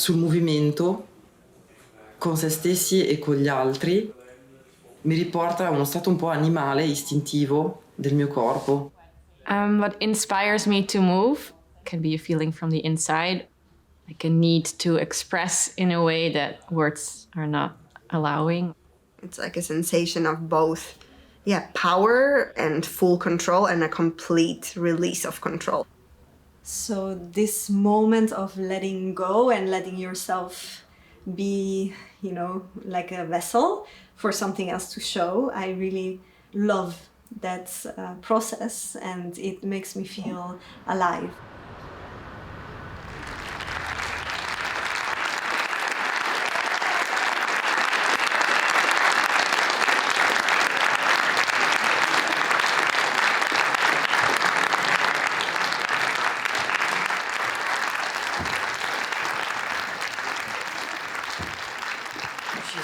sul movimento con se stessi e con gli altri mi riporta a uno stato un po' animale, istintivo del mio corpo. What inspires me to move can be a feeling from the inside, like a need to express in a way that words are not allowing. It's like a sensation of both, power and full control and a complete release of control. So this moment of letting go and letting yourself be, like a vessel for something else to show, I really love that process, and it makes me feel alive.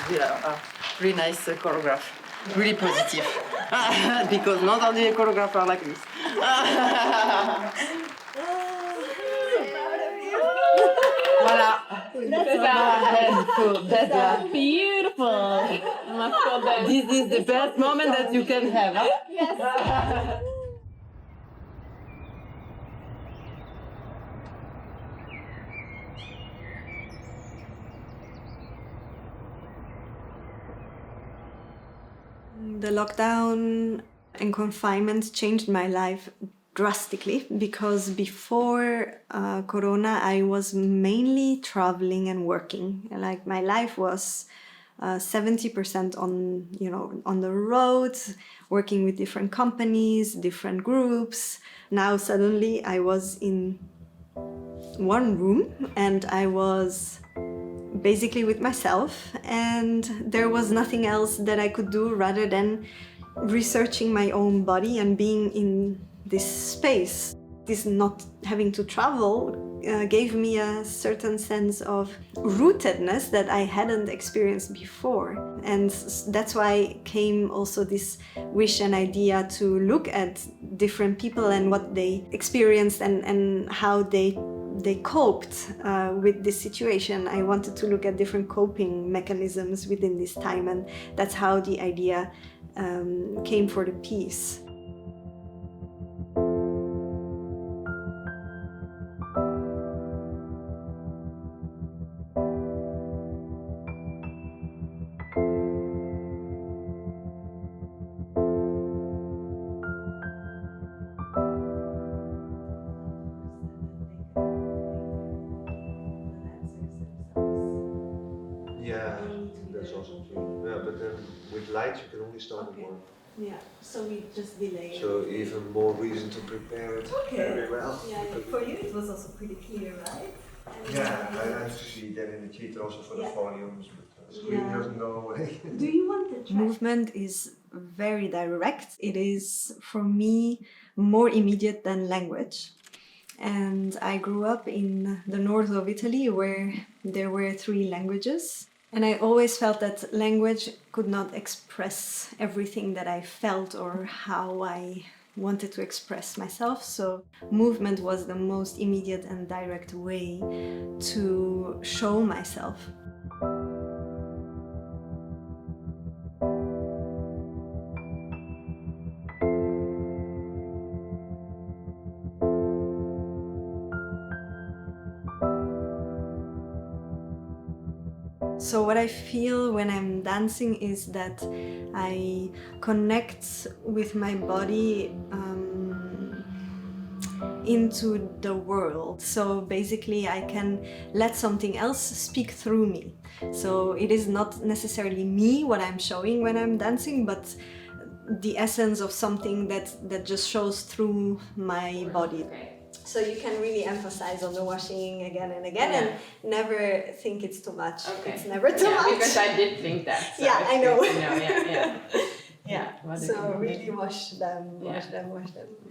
She's a really nice choreographer, really positive, because not all the choreographers are like this. Voilà. That's Beautiful. This is the best moment that you can have. Huh? Yes. The lockdown and confinement changed my life drastically, because before Corona I was mainly traveling and working. Like my life was 70% on the road, working with different companies, different groups. Now suddenly I was in one room and I was basically with myself, and there was nothing else that I could do rather than researching my own body and being in this space. This not having to travel gave me a certain sense of rootedness that I hadn't experienced before, and that's why came also this wish and idea to look at different people and what they experienced and how they coped with this situation. I wanted to look at different coping mechanisms within this time, and that's how the idea came for the piece. Yeah, that's also true. Yeah, but then with light you can only start at one. Yeah, so we just delay. So even more reason to prepare it very well. Yeah, for you it was also pretty clear, right? Yeah, I have to see that in the cheat also for the volumes, but the screen doesn't go away. Do you want the track? Movement is very direct. It is, for me, more immediate than language. And I grew up in the north of Italy where there were 3 languages. And I always felt that language could not express everything that I felt or how I wanted to express myself. So movement was the most immediate and direct way to show myself. So what I feel when I'm dancing is that I connect with my body into the world. So basically I can let something else speak through me. So it is not necessarily me what I'm showing when I'm dancing, but the essence of something that just shows through my body. So you can really emphasize on the washing again and again, and never think it's too much. Okay. It's never too much. Because I did think that. So I know. Yeah. So really wash them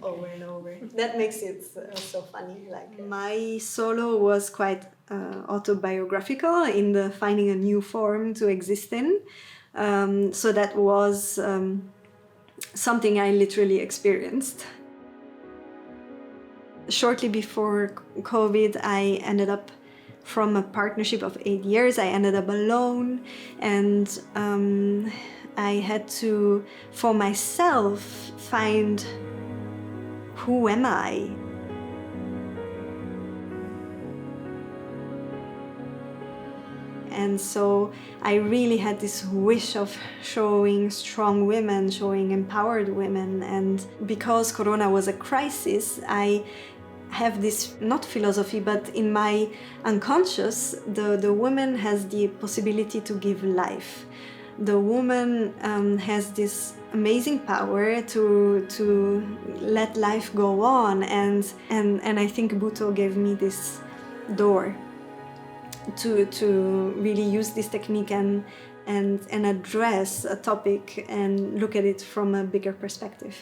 over and over. That makes it so funny. Like my solo was quite autobiographical in the finding a new form to exist in. So that was something I literally experienced. Shortly before COVID, I ended up from a partnership of 8 years, I ended up alone, and I had to, for myself, find who am I? And so I really had this wish of showing strong women, showing empowered women. And because Corona was a crisis, I have this, not philosophy, but in my unconscious, the woman has the possibility to give life. The woman has this amazing power to let life go on. And I think Bhutto gave me this door to really use this technique and address a topic and look at it from a bigger perspective.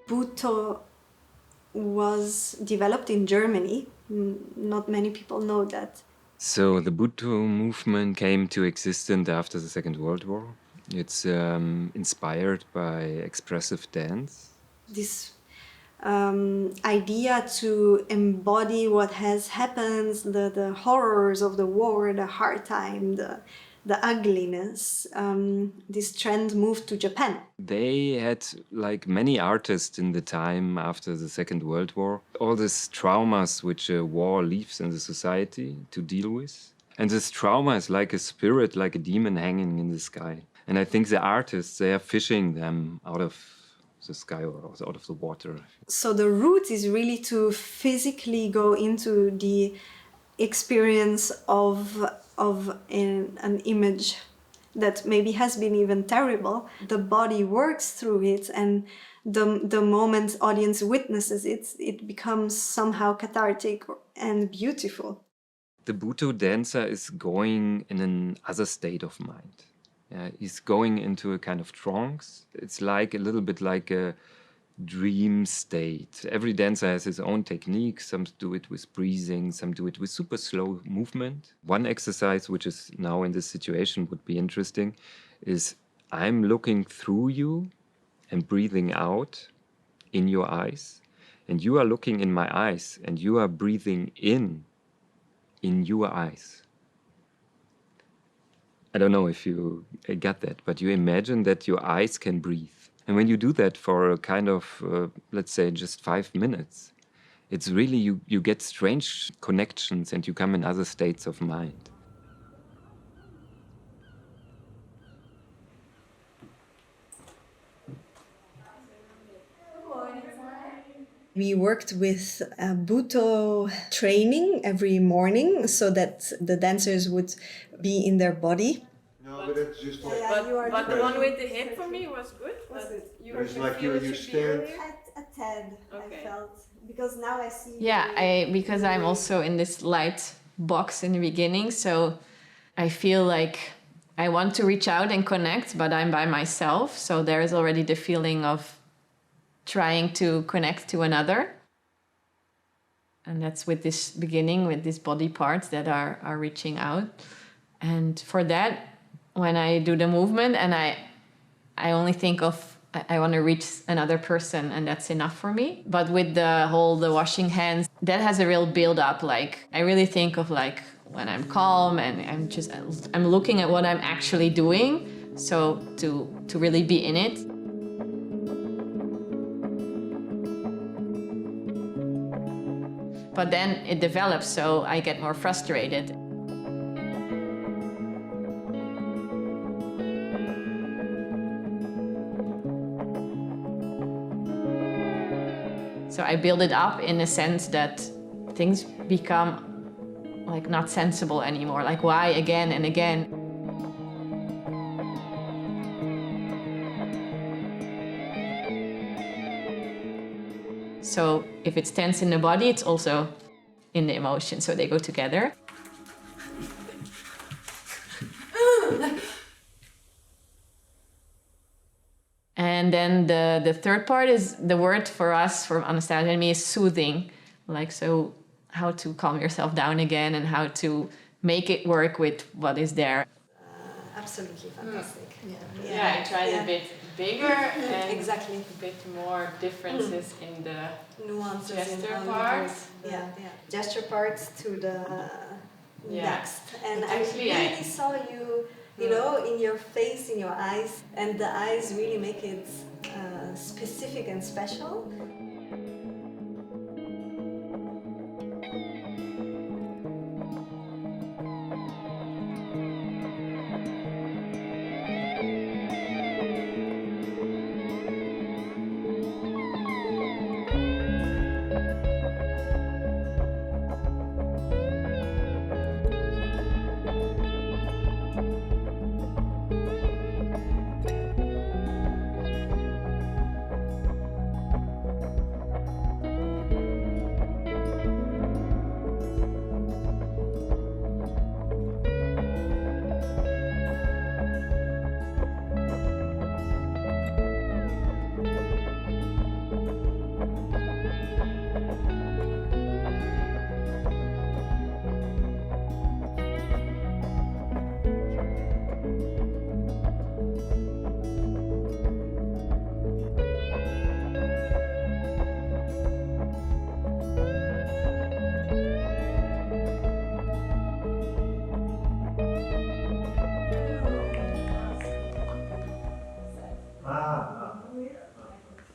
Bhutto was developed in Germany. Not many people know that. So the Bhutto movement came to existence after the Second World War. It's inspired by expressive dance. This idea to embody what has happened, the horrors of the war, the hard time, the ugliness, this trend moved to Japan. They had, like many artists in the time after the Second World War, all these traumas which a war leaves in the society to deal with. And this trauma is like a spirit, like a demon hanging in the sky. And I think the artists, they are fishing them out of the sky or out of the water. So the root is really to physically go into the experience of an image that maybe has been even terrible. The body works through it, and the moment audience witnesses it, it becomes somehow cathartic and beautiful. The Bhutto dancer is going in an other state of mind. He's going into a kind of trance. It's like a little bit like a dream state. Every dancer has his own technique. Some do it with breathing, some do it with super slow movement. One exercise, which is now in this situation would be interesting, is I'm looking through you and breathing out in your eyes. And you are looking in my eyes and you are breathing in your eyes. I don't know if you got that, but you imagine that your eyes can breathe. And when you do that for a kind of, let's say, just 5 minutes, it's really, you get strange connections and you come in other states of mind. We worked with Bhutto training every morning so that the dancers would be in their body. No, but it's just like... But the one with the hip for me was good. It's like you stand... A tad, Okay. I felt. Because now I see... Yeah, because I'm also in this light box in the beginning, so I feel like I want to reach out and connect, but I'm by myself. So there is already the feeling of trying to connect to another. And that's with this beginning, with these body parts that are reaching out. And for that, when I do the movement and I only think of, I want to reach another person and that's enough for me. But with the washing hands, that has a real build up. Like I really think of like when I'm calm and I'm looking at what I'm actually doing, so to really be in it. But then it develops, so I get more frustrated. So I build it up in a sense that things become like not sensible anymore. Like, why again and again? So if it's tense in the body, it's also in the emotion, so they go together. And then the third part is the word for us, for Anastasia and me, is soothing. Like, so how to calm yourself down again and how to make it work with what is there. Absolutely fantastic. Yeah, I tried a bit bigger and exactly. a bit more differences in the Nuances gesture in parts. Gesture parts to the next. And Actually, I really saw you, you know, in your face, in your eyes, and the eyes really make it specific and special.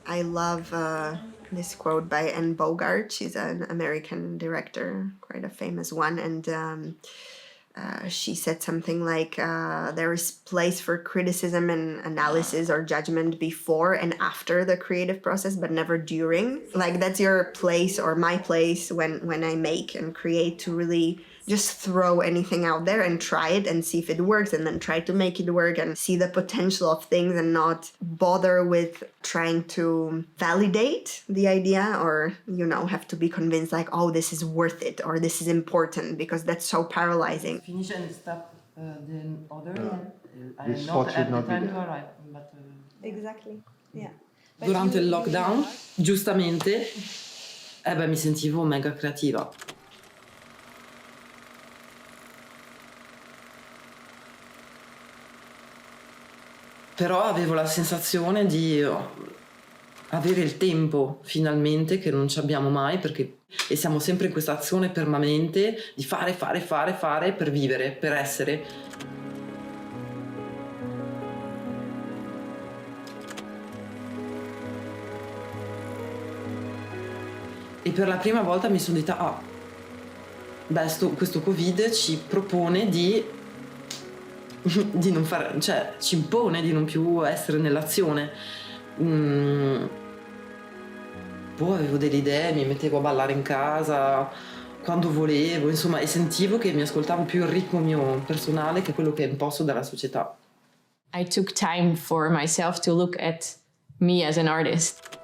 I love this quote by Anne Bogart. She's an American director, quite a famous one, and she said something like, there is place for criticism and analysis or judgment before and after the creative process, but never during. Like, that's your place or my place when I make and create, to really just throw anything out there and try it and see if it works, and then try to make it work and see the potential of things, and not bother with trying to validate the idea or, you know, have to be convinced like, oh, this is worth it or this is important, because that's so paralyzing. Finish and stop the other. I This am spot not should at the not be time there. to arrive, but, Exactly, yeah. durante il lockdown, giustamente, mi sentivo mega creativa. Però avevo la sensazione di avere il tempo finalmente, che non ci abbiamo mai, perché e siamo sempre in questa azione permanente di fare per vivere, per essere. E per la prima volta mi sono detta, questo Covid ci propone di non fare, cioè ci impone di non più essere nell'azione. Avevo delle idee, mi mettevo a ballare in casa quando volevo, insomma, e sentivo che mi ascoltavo più il ritmo mio personale che quello che è imposto dalla società. I took time for myself to look at me as an artist.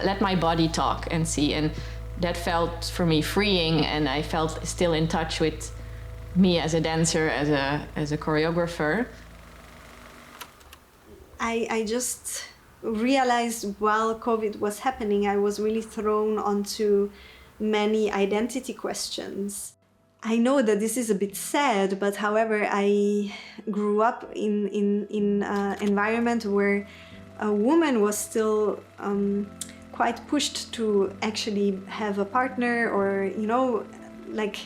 Let my body talk and see, and that felt for me freeing, and I felt still in touch with me as a dancer, as a choreographer. I just realized while COVID was happening, I was really thrown onto many identity questions. I know that this is a bit sad, but however, I grew up in an environment where a woman was still quite pushed to actually have a partner, or like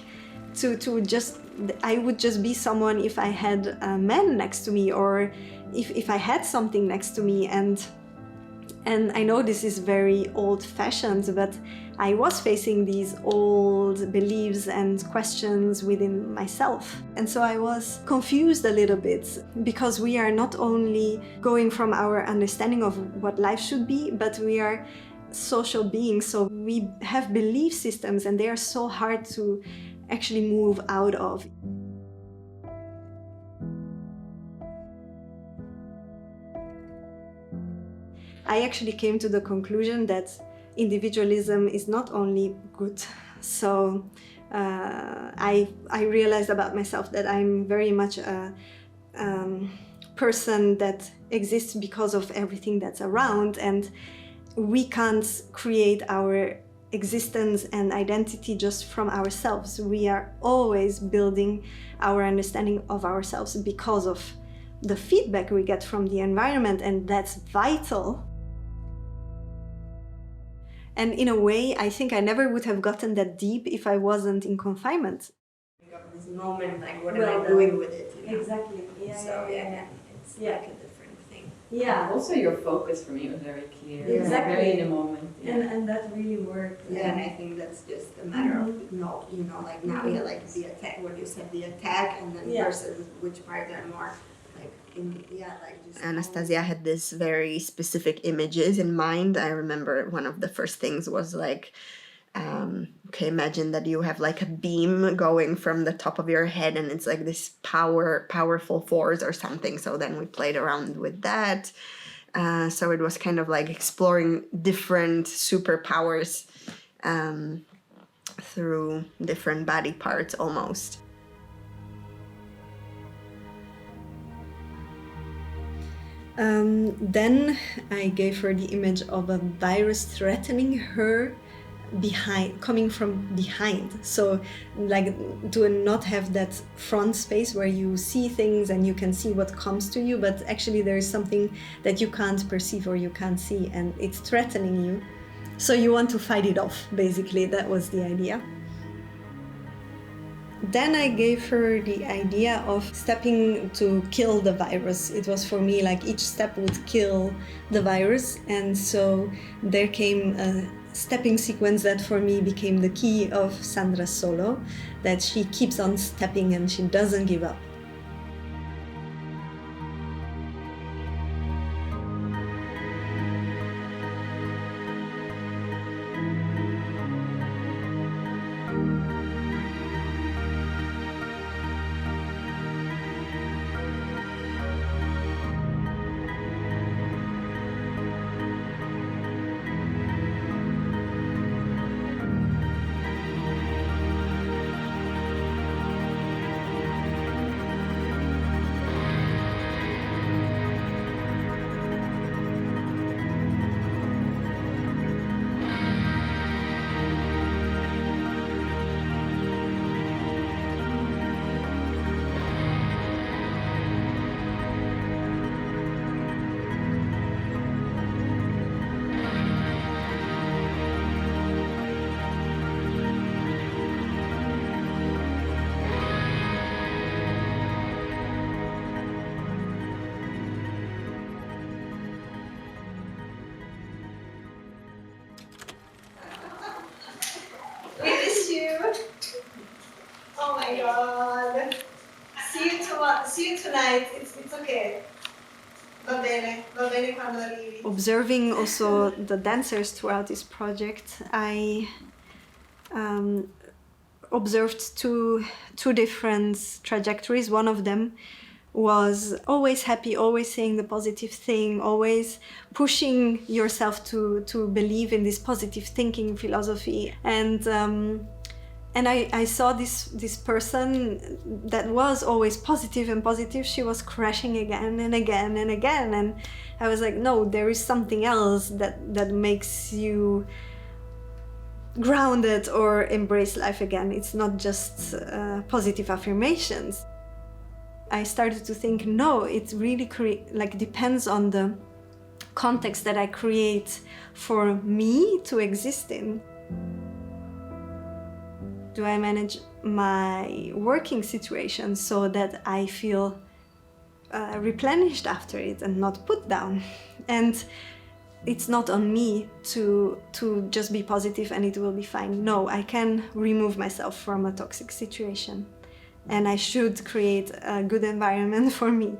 to just, I would just be someone if I had a man next to me, or if I had something next to me. And I know this is very old-fashioned, but I was facing these old beliefs and questions within myself. And so I was confused a little bit, because we are not only going from our understanding of what life should be, but we are social beings. So we have belief systems, and they are so hard to actually move out of. I actually came to the conclusion that individualism is not only good. So I realized about myself that I'm very much a person that exists because of everything that's around, and we can't create our existence and identity just from ourselves. We are always building our understanding of ourselves because of the feedback we get from the environment, and that's vital. And in a way, I think I never would have gotten that deep if I wasn't in confinement. This moment, like, what am I doing with it? Exactly. It's like a different thing. Yeah. Also, your focus for me was very clear. Yeah. Exactly. Very in the moment. And that really worked. Yeah, and I think that's just a matter of like now, like the attack, what you said, the attack, and then versus which parts are more like just. Anastasia had this very specific images in mind. I remember one of the first things was like, okay, imagine that you have like a beam going from the top of your head, and it's like this powerful force or something. So then we played around with that. So it was kind of like exploring different superpowers through different body parts almost. Then I gave her the image of a virus threatening her coming from behind. So like to not have that front space where you see things and you can see what comes to you, but actually there is something that you can't perceive or you can't see, and it's threatening you. So you want to fight it off, basically. That was the idea. Then I gave her the idea of stepping to kill the virus. It was for me like each step would kill the virus, and so there came a stepping sequence that for me became the key of Sandra's solo, that she keeps on stepping and she doesn't give up. We miss you. Oh my god. See you tonight. It's okay. Va bene quando arrivi. Observing also the dancers throughout this project, I observed two different trajectories. One of them was always happy, always saying the positive thing, always pushing yourself to believe in this positive thinking philosophy. And I saw this person that was always positive and positive. She was crashing again and again and again, and I was like, no, there is something else that makes you grounded or embrace life again. It's not just positive affirmations. I started to think, no, it really depends on the context that I create for me to exist in. Do I manage my working situation so that I feel replenished after it and not put down? And it's not on me to just be positive and it will be fine. No, I can remove myself from a toxic situation, and I should create a good environment for me.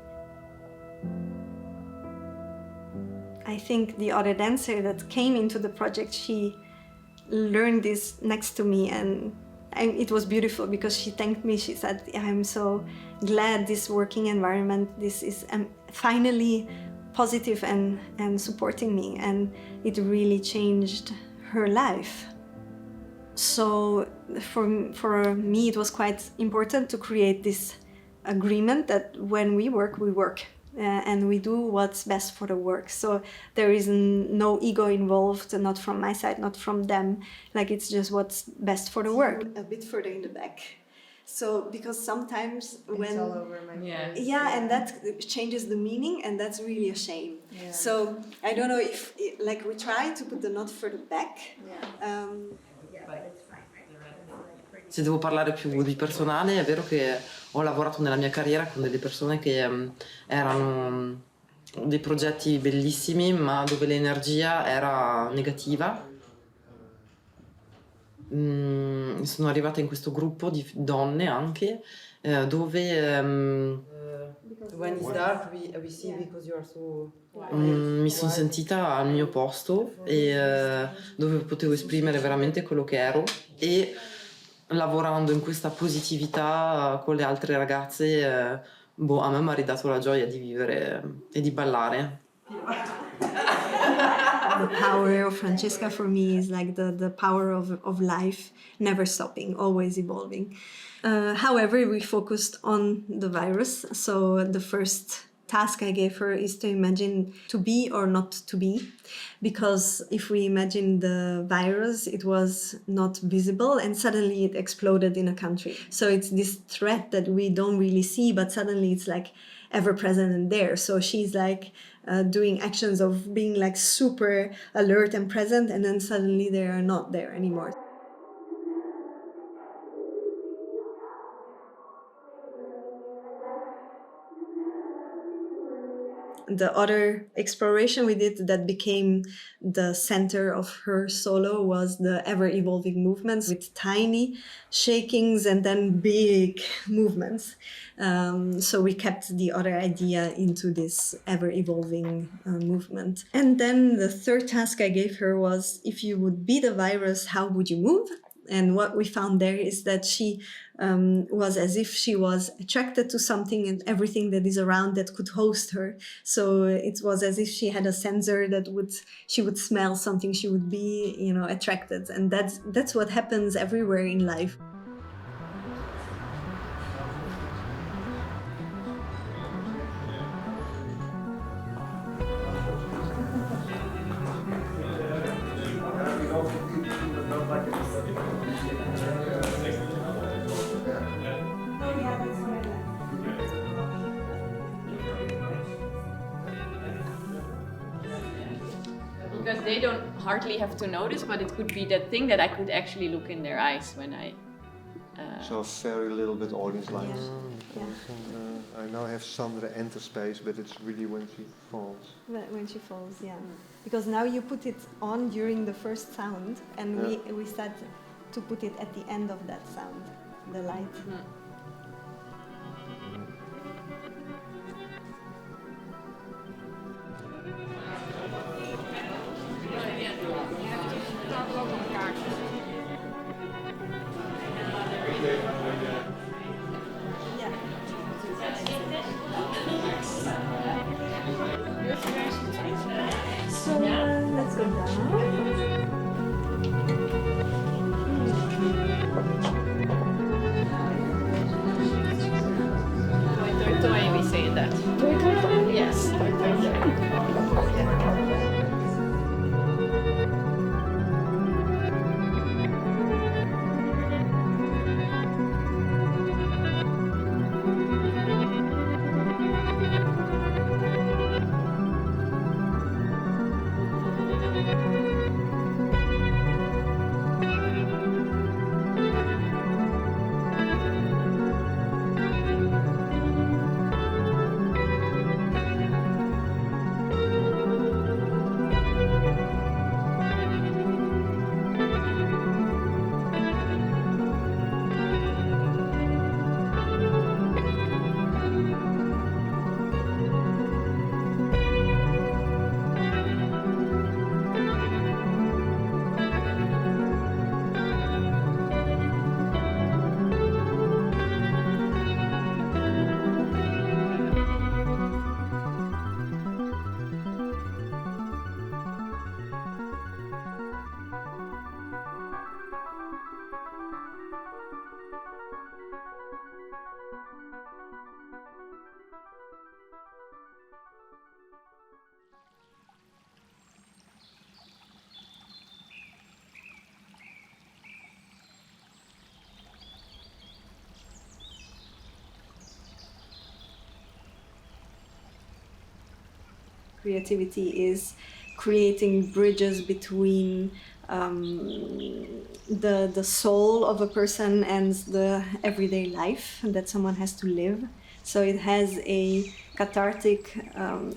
I think the other dancer that came into the project, she learned this next to me, and it was beautiful because she thanked me. She said, I'm so glad this working environment, this is finally positive and supporting me, and it really changed her life. So for me it was quite important to create this agreement that when we work, and we do what's best for the work. So there is no ego involved, not from my side, not from them. Like, it's just what's best for the work. A bit further in the back. So because sometimes when It's all over my face. yeah, and that changes the meaning, and that's really a shame. Yeah. So I don't know if like we try to put the knot further back. Yeah, but it's fine, right? Se devo parlare più di personale, è vero che ho lavorato nella mia carriera con delle persone che erano dei progetti bellissimi, ma dove l'energia era negativa. Sono arrivata in questo gruppo di donne anche, dove when it's dark we see because you are so mi sono sentita al mio posto e dove potevo esprimere veramente quello che ero, e lavorando in questa positività con le altre ragazze, a me mi ha ridato la gioia di vivere e di ballare. The power of Francesca for me is like the power of life, never stopping, always evolving. However, we focused on the virus, so the first task I gave her is to imagine to be or not to be, because if we imagine the virus, it was not visible and suddenly it exploded in a country. So it's this threat that we don't really see, but suddenly it's like ever present and there. So she's like doing actions of being like super alert and present, and then suddenly they are not there anymore. The other exploration we did that became the center of her solo was the ever-evolving movements with tiny shakings and then big movements. So we kept the other idea into this ever-evolving movement. And then the third task I gave her was, if you would be the virus, how would you move? And what we found there is that she was as if she was attracted to something and everything that is around that could host her. So it was as if she had a sensor that she would smell something, she would be, attracted. And that's what happens everywhere in life. Because they don't hardly have to notice, but it could be that thing that I could actually look in their eyes when I... So very little bit audience lines. Yeah. I now have Sandra enter space, but it's really when she falls. When she falls, yeah. Because now you put it on during the first sound, and we said to put it at the end of that sound, the light. So let's go down. Creativity is creating bridges between the soul of a person and the everyday life that someone has to live. So it has a cathartic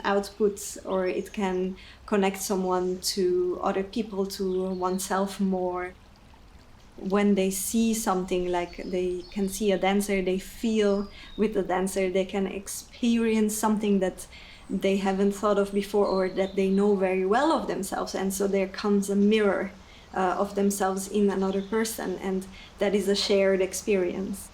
output, or it can connect someone to other people, to oneself more. When they see something, like they can see a dancer, they feel with the dancer, they can experience something that they haven't thought of before, or that they know very well of themselves, and so there comes a mirror of themselves in another person, and that is a shared experience.